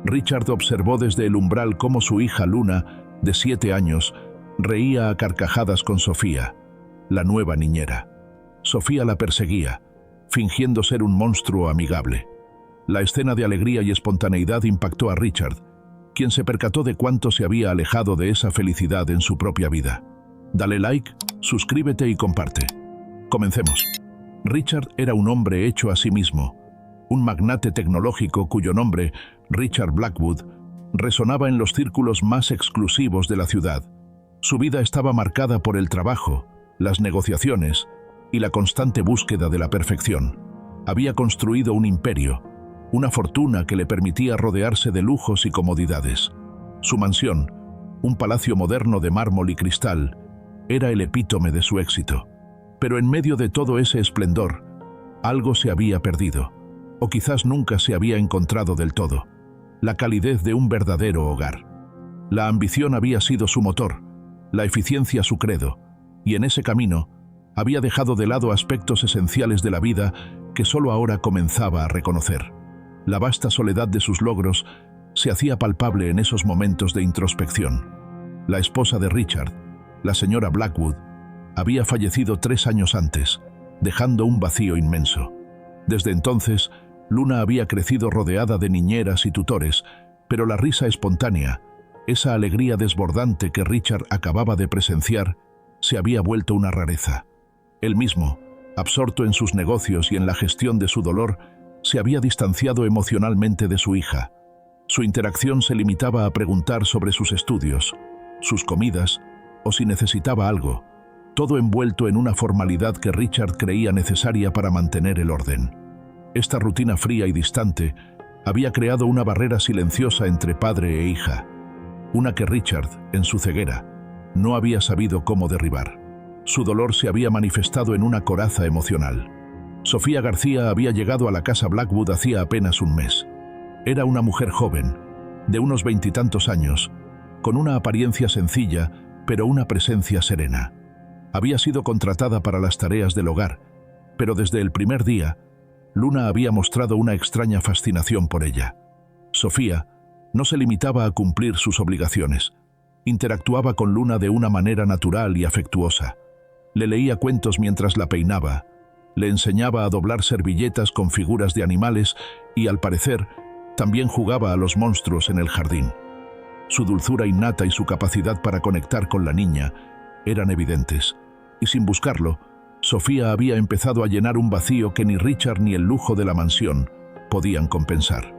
Richard observó desde el umbral cómo su hija Luna, de 7 años, reía a carcajadas con Sofía, la nueva niñera. Sofía la perseguía, fingiendo ser un monstruo amigable. La escena de alegría y espontaneidad impactó a Richard, quien se percató de cuánto se había alejado de esa felicidad en su propia vida. Dale like, suscríbete y comparte. Comencemos. Richard era un hombre hecho a sí mismo, un magnate tecnológico cuyo nombre, Richard Blackwood, resonaba en los círculos más exclusivos de la ciudad. Su vida estaba marcada por el trabajo, las negociaciones y la constante búsqueda de la perfección. Había construido un imperio, una fortuna que le permitía rodearse de lujos y comodidades. Su mansión, un palacio moderno de mármol y cristal, era el epítome de su éxito. Pero en medio de todo ese esplendor, algo se había perdido, o quizás nunca se había encontrado del todo: la calidez de un verdadero hogar. La ambición había sido su motor, la eficiencia su credo, y en ese camino había dejado de lado aspectos esenciales de la vida que solo ahora comenzaba a reconocer. La vasta soledad de sus logros se hacía palpable en esos momentos de introspección. La esposa de Richard, la señora Blackwood, había fallecido 3 años antes, dejando un vacío inmenso. Desde entonces, Luna había crecido rodeada de niñeras y tutores, pero la risa espontánea, esa alegría desbordante que Richard acababa de presenciar, se había vuelto una rareza. Él mismo, absorto en sus negocios y en la gestión de su dolor, se había distanciado emocionalmente de su hija. Su interacción se limitaba a preguntar sobre sus estudios, sus comidas o si necesitaba algo, todo envuelto en una formalidad que Richard creía necesaria para mantener el orden. Esta rutina fría y distante había creado una barrera silenciosa entre padre e hija, una que Richard, en su ceguera, no había sabido cómo derribar. Su dolor se había manifestado en una coraza emocional. Sofía García había llegado a la casa Blackwood hacía apenas un mes. Era una mujer joven, de unos 20 y tantos años, con una apariencia sencilla, pero una presencia serena. Había sido contratada para las tareas del hogar, pero desde el primer día, Luna había mostrado una extraña fascinación por ella. Sofía no se limitaba a cumplir sus obligaciones. Interactuaba con Luna de una manera natural y afectuosa. Le leía cuentos mientras la peinaba, le enseñaba a doblar servilletas con figuras de animales y, al parecer, también jugaba a los monstruos en el jardín. Su dulzura innata y su capacidad para conectar con la niña eran evidentes, y sin buscarlo, Sofía había empezado a llenar un vacío que ni Richard ni el lujo de la mansión podían compensar.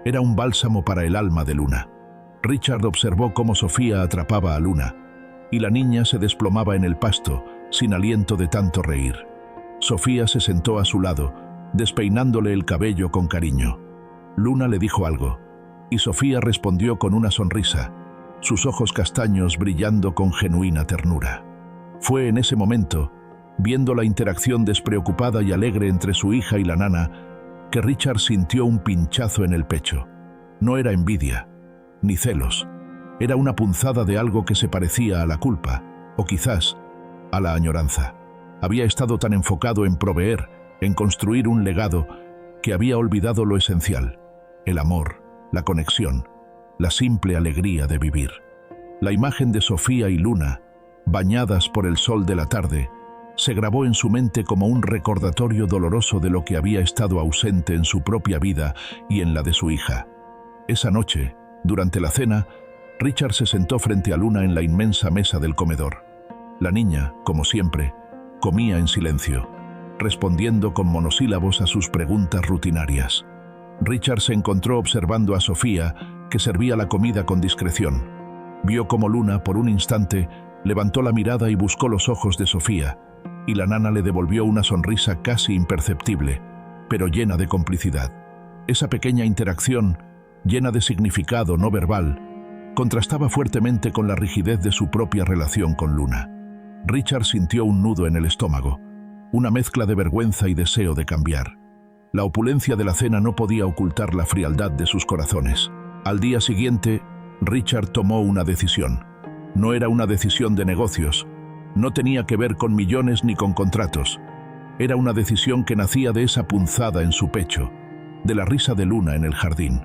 Era un bálsamo para el alma de Luna. Richard observó cómo Sofía atrapaba a Luna, y la niña se desplomaba en el pasto, sin aliento de tanto reír. Sofía se sentó a su lado, despeinándole el cabello con cariño. Luna le dijo algo, y Sofía respondió con una sonrisa, sus ojos castaños brillando con genuina ternura. Fue en ese momento, viendo la interacción despreocupada y alegre entre su hija y la nana, que Richard sintió un pinchazo en el pecho. No era envidia, ni celos. Era una punzada de algo que se parecía a la culpa, o quizás a la añoranza. Había estado tan enfocado en proveer, en construir un legado, que había olvidado lo esencial: el amor, la conexión, la simple alegría de vivir. La imagen de Sofía y Luna, bañadas por el sol de la tarde, se grabó en su mente como un recordatorio doloroso de lo que había estado ausente en su propia vida y en la de su hija. Esa noche, durante la cena, Richard se sentó frente a Luna en la inmensa mesa del comedor. La niña, como siempre, comía en silencio, respondiendo con monosílabos a sus preguntas rutinarias. Richard se encontró observando a Sofía, que servía la comida con discreción. Vio cómo Luna, por un instante, levantó la mirada y buscó los ojos de Sofía, y la nana le devolvió una sonrisa casi imperceptible, pero llena de complicidad. Esa pequeña interacción, llena de significado no verbal, contrastaba fuertemente con la rigidez de su propia relación con Luna. Richard sintió un nudo en el estómago, una mezcla de vergüenza y deseo de cambiar. La opulencia de la cena no podía ocultar la frialdad de sus corazones. Al día siguiente, Richard tomó una decisión. No era una decisión de negocios, no tenía que ver con millones ni con contratos. Era una decisión que nacía de esa punzada en su pecho, de la risa de Luna en el jardín.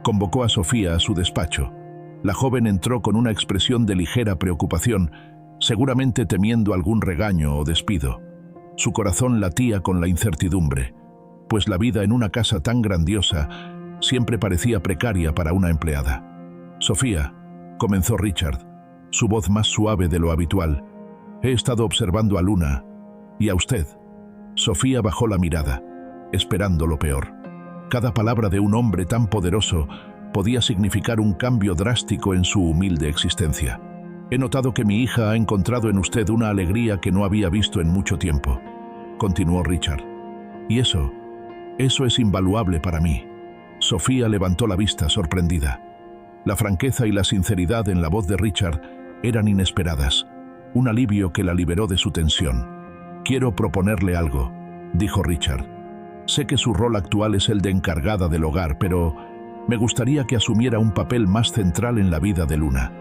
Convocó a Sofía a su despacho. La joven entró con una expresión de ligera preocupación, seguramente temiendo algún regaño o despido. Su corazón latía con la incertidumbre, pues la vida en una casa tan grandiosa siempre parecía precaria para una empleada. «Sofía», comenzó Richard, su voz más suave de lo habitual, «he estado observando a Luna y a usted». Sofía bajó la mirada, esperando lo peor. Cada palabra de un hombre tan poderoso podía significar un cambio drástico en su humilde existencia. «He notado que mi hija ha encontrado en usted una alegría que no había visto en mucho tiempo», continuó Richard. «Y eso es invaluable para mí». Sofía levantó la vista sorprendida. La franqueza y la sinceridad en la voz de Richard eran inesperadas, un alivio que la liberó de su tensión. «Quiero proponerle algo», dijo Richard. «Sé que su rol actual es el de encargada del hogar, pero me gustaría que asumiera un papel más central en la vida de Luna,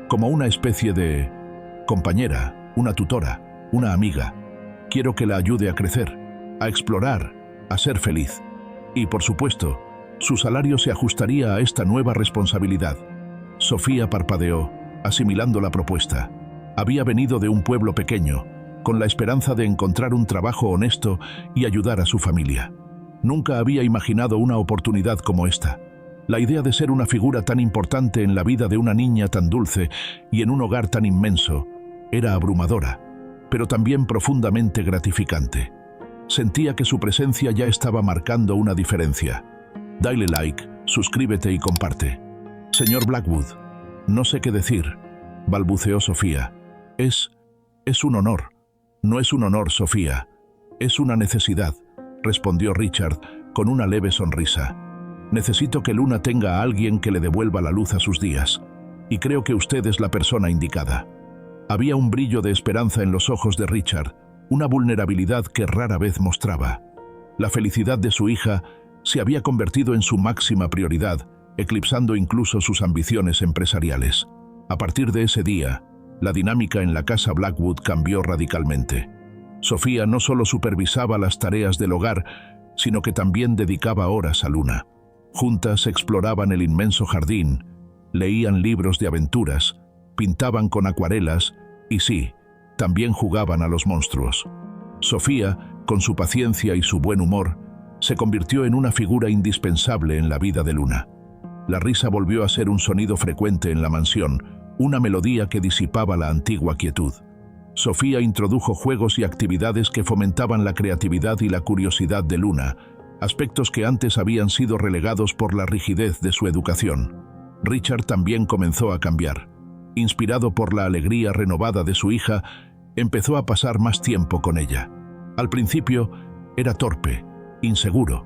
como una especie de compañera, una tutora, una amiga. Quiero que la ayude a crecer, a explorar, a ser feliz. Y, por supuesto, su salario se ajustaría a esta nueva responsabilidad». Sofía parpadeó, asimilando la propuesta. Había venido de un pueblo pequeño, con la esperanza de encontrar un trabajo honesto y ayudar a su familia. Nunca había imaginado una oportunidad como esta. La idea de ser una figura tan importante en la vida de una niña tan dulce y en un hogar tan inmenso era abrumadora, pero también profundamente gratificante. Sentía que su presencia ya estaba marcando una diferencia. «Dale like, suscríbete y comparte». «Señor Blackwood, no sé qué decir», balbuceó Sofía. Es un honor». «No es un honor, Sofía. Es una necesidad», respondió Richard con una leve sonrisa. «Necesito que Luna tenga a alguien que le devuelva la luz a sus días, y creo que usted es la persona indicada». Había un brillo de esperanza en los ojos de Richard, una vulnerabilidad que rara vez mostraba. La felicidad de su hija se había convertido en su máxima prioridad, eclipsando incluso sus ambiciones empresariales. A partir de ese día, la dinámica en la casa Blackwood cambió radicalmente. Sofía no solo supervisaba las tareas del hogar, sino que también dedicaba horas a Luna. Juntas exploraban el inmenso jardín, leían libros de aventuras, pintaban con acuarelas y sí, también jugaban a los monstruos. Sofía, con su paciencia y su buen humor, se convirtió en una figura indispensable en la vida de Luna. La risa volvió a ser un sonido frecuente en la mansión, una melodía que disipaba la antigua quietud. Sofía introdujo juegos y actividades que fomentaban la creatividad y la curiosidad de Luna, aspectos que antes habían sido relegados por la rigidez de su educación. Richard también comenzó a cambiar. Inspirado por la alegría renovada de su hija, empezó a pasar más tiempo con ella. Al principio, era torpe, inseguro.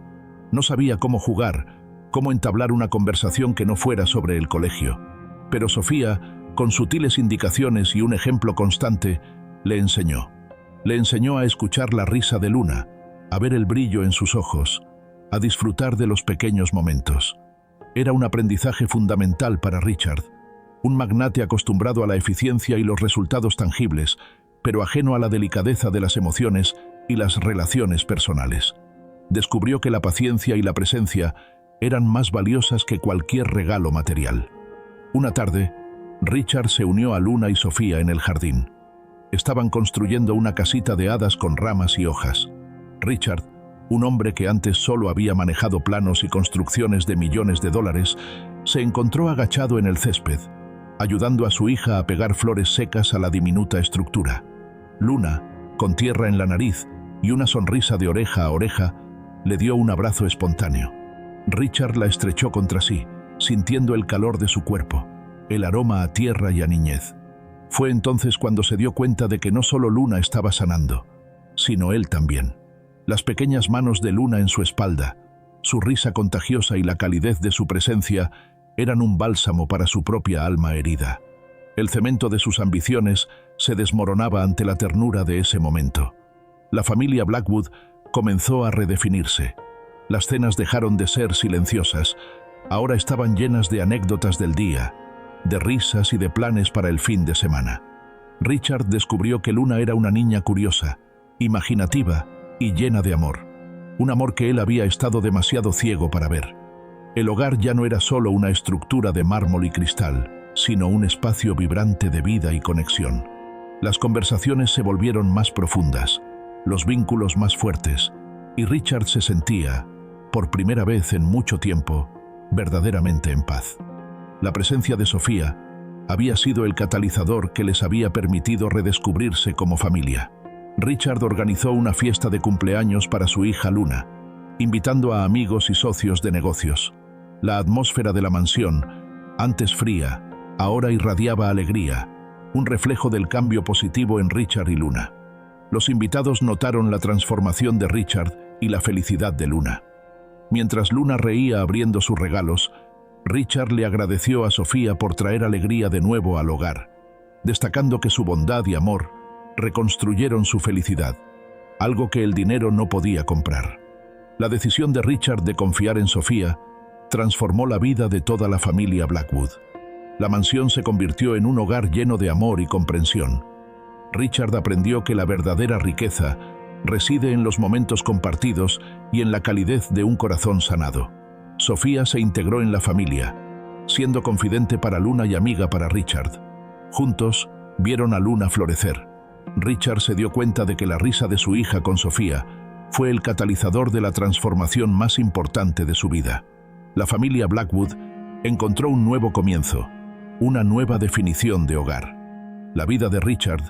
No sabía cómo jugar, cómo entablar una conversación que no fuera sobre el colegio. Pero Sofía, con sutiles indicaciones y un ejemplo constante, le enseñó. Le enseñó a escuchar la risa de Luna, a ver el brillo en sus ojos, a disfrutar de los pequeños momentos. Era un aprendizaje fundamental para Richard, un magnate acostumbrado a la eficiencia y los resultados tangibles, pero ajeno a la delicadeza de las emociones y las relaciones personales. Descubrió que la paciencia y la presencia eran más valiosas que cualquier regalo material. Una tarde, Richard se unió a Luna y Sofía en el jardín. Estaban construyendo una casita de hadas con ramas y hojas. Richard, un hombre que antes solo había manejado planos y construcciones de millones de dólares, se encontró agachado en el césped, ayudando a su hija a pegar flores secas a la diminuta estructura. Luna, con tierra en la nariz y una sonrisa de oreja a oreja, le dio un abrazo espontáneo. Richard la estrechó contra sí, sintiendo el calor de su cuerpo, el aroma a tierra y a niñez. Fue entonces cuando se dio cuenta de que no solo Luna estaba sanando, sino él también. Las pequeñas manos de Luna en su espalda, su risa contagiosa y la calidez de su presencia eran un bálsamo para su propia alma herida. El cemento de sus ambiciones se desmoronaba ante la ternura de ese momento. La familia Blackwood comenzó a redefinirse. Las cenas dejaron de ser silenciosas, ahora estaban llenas de anécdotas del día, de risas y de planes para el fin de semana. Richard descubrió que Luna era una niña curiosa, imaginativa y llena de amor. Un amor que él había estado demasiado ciego para ver. El hogar ya no era solo una estructura de mármol y cristal, sino un espacio vibrante de vida y conexión. Las conversaciones se volvieron más profundas, los vínculos más fuertes, y Richard se sentía, por primera vez en mucho tiempo, verdaderamente en paz. La presencia de Sofía había sido el catalizador que les había permitido redescubrirse como familia. Richard organizó una fiesta de cumpleaños para su hija Luna, invitando a amigos y socios de negocios. La atmósfera de la mansión, antes fría, ahora irradiaba alegría, un reflejo del cambio positivo en Richard y Luna. Los invitados notaron la transformación de Richard y la felicidad de Luna. Mientras Luna reía abriendo sus regalos, Richard le agradeció a Sofía por traer alegría de nuevo al hogar, destacando que su bondad y amor reconstruyeron su felicidad, algo que el dinero no podía comprar. La decisión de Richard de confiar en Sofía transformó la vida de toda la familia Blackwood. La mansión se convirtió en un hogar lleno de amor y comprensión. Richard aprendió que la verdadera riqueza reside en los momentos compartidos y en la calidez de un corazón sanado. Sofía se integró en la familia, siendo confidente para Luna y amiga para Richard. Juntos, vieron a Luna florecer. Richard se dio cuenta de que la risa de su hija con Sofía fue el catalizador de la transformación más importante de su vida. La familia Blackwood encontró un nuevo comienzo, una nueva definición de hogar. La vida de Richard,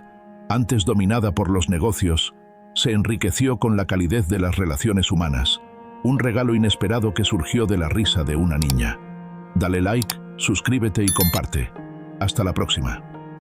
antes dominada por los negocios, se enriqueció con la calidez de las relaciones humanas, un regalo inesperado que surgió de la risa de una niña. Dale like, suscríbete y comparte. Hasta la próxima.